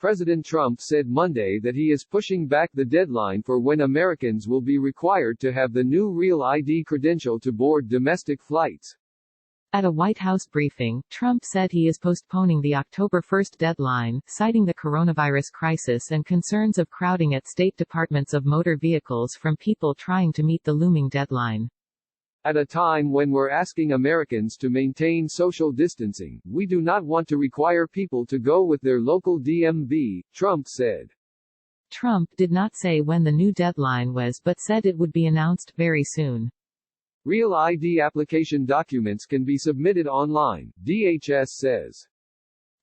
President Trump said Monday that he is pushing back the deadline for when Americans will be required to have the new Real ID credential to board domestic flights. At a White House briefing, Trump said he is postponing the October 1 deadline, citing the coronavirus crisis and concerns of crowding at state departments of motor vehicles from people trying to meet the looming deadline. At a time when we're asking Americans to maintain social distancing, we do not want to require people to go with their local DMV, Trump said. Trump did not say when the new deadline was but said it would be announced very soon. Real ID application documents can be submitted online, DHS says.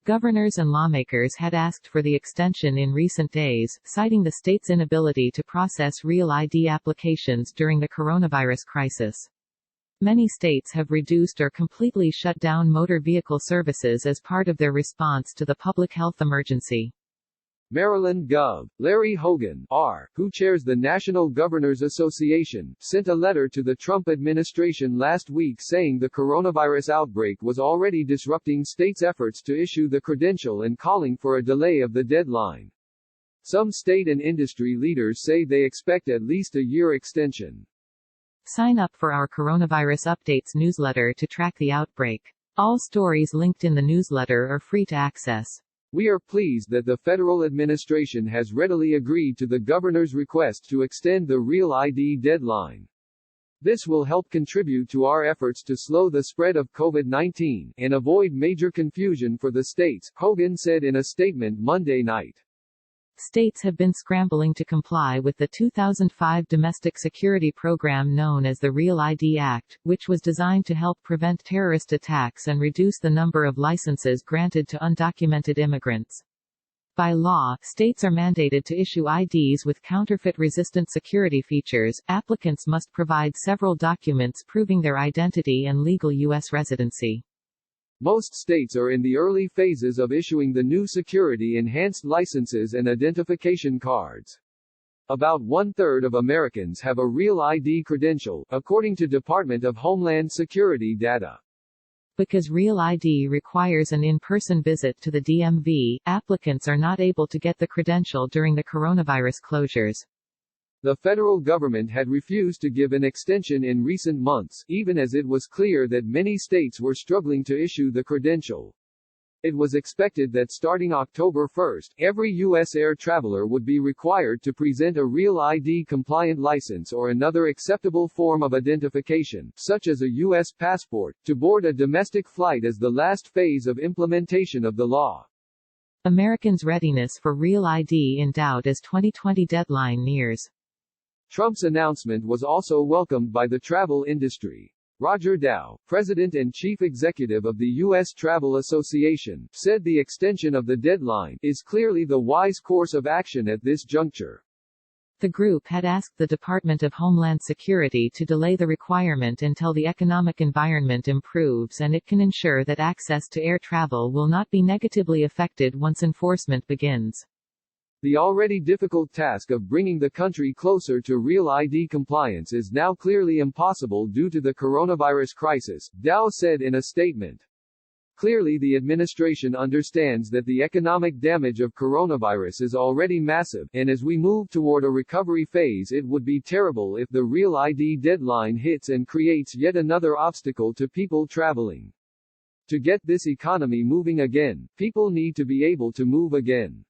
Governors and lawmakers had asked for the extension in recent days, citing the state's inability to process Real ID applications during the coronavirus crisis. Many states have reduced or completely shut down motor vehicle services as part of their response to the public health emergency. Maryland Gov. Larry Hogan, R., who chairs the National Governors Association, sent a letter to the Trump administration last week saying the coronavirus outbreak was already disrupting states' efforts to issue the credential and calling for a delay of the deadline. Some state and industry leaders say they expect at least a year extension. Sign up for our Coronavirus Updates newsletter to track the outbreak. All stories linked in the newsletter are free to access. We are pleased that the federal administration has readily agreed to the governor's request to extend the Real ID deadline. This will help contribute to our efforts to slow the spread of COVID-19 and avoid major confusion for the states, Hogan said in a statement Monday night. States have been scrambling to comply with the 2005 domestic security program known as the Real ID Act, which was designed to help prevent terrorist attacks and reduce the number of licenses granted to undocumented immigrants. By law, states are mandated to issue IDs with counterfeit-resistant security features. Applicants must provide several documents proving their identity and legal U.S. residency. Most states are in the early phases of issuing the new security-enhanced licenses and identification cards. About one-third of Americans have a Real ID credential, according to Department of Homeland Security data. Because Real ID requires an in-person visit to the DMV, applicants are not able to get the credential during the coronavirus closures. The federal government had refused to give an extension in recent months, even as it was clear that many states were struggling to issue the credential. It was expected that starting October 1, every U.S. air traveler would be required to present a Real ID-compliant license or another acceptable form of identification, such as a U.S. passport, to board a domestic flight as the last phase of implementation of the law. Americans' readiness for Real ID in doubt as 2020 deadline nears. Trump's announcement was also welcomed by the travel industry. Roger Dow, president and chief executive of the U.S. Travel Association, said the extension of the deadline is clearly the wise course of action at this juncture. The group had asked the Department of Homeland Security to delay the requirement until the economic environment improves and it can ensure that access to air travel will not be negatively affected once enforcement begins. The already difficult task of bringing the country closer to Real ID compliance is now clearly impossible due to the coronavirus crisis, Dow said in a statement. Clearly the administration understands that the economic damage of coronavirus is already massive, and as we move toward a recovery phase it would be terrible if the Real ID deadline hits and creates yet another obstacle to people traveling. To get this economy moving again, people need to be able to move again.